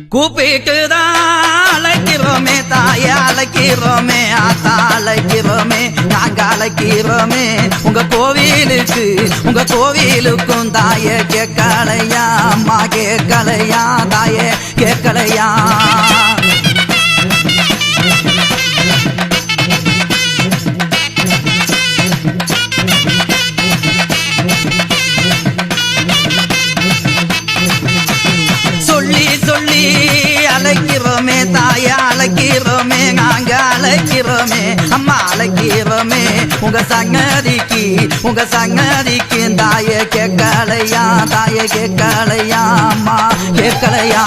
கூப்பிட்டுதான் அழைக்கிறோமே தாயே அழைக்கிறோமே ஆத்தா அழைக்கிறோமே நாங்க அழைக்கிறோமே உங்க கோவிலுக்கும் தாயே கேட்கலையா அம்மா கேட்கலையா தாயே கேட்கலையா சொல்லி அழைக்கிறோமே தாயா அழைக்கிறோமே நாங்க அழைக்கிறோமே அம்மா அழைக்கிறோமே உங்க சங்கதிக்கு தாயே கேட்கலையா தாயே கேட்கலையா அம்மா கேட்கலையா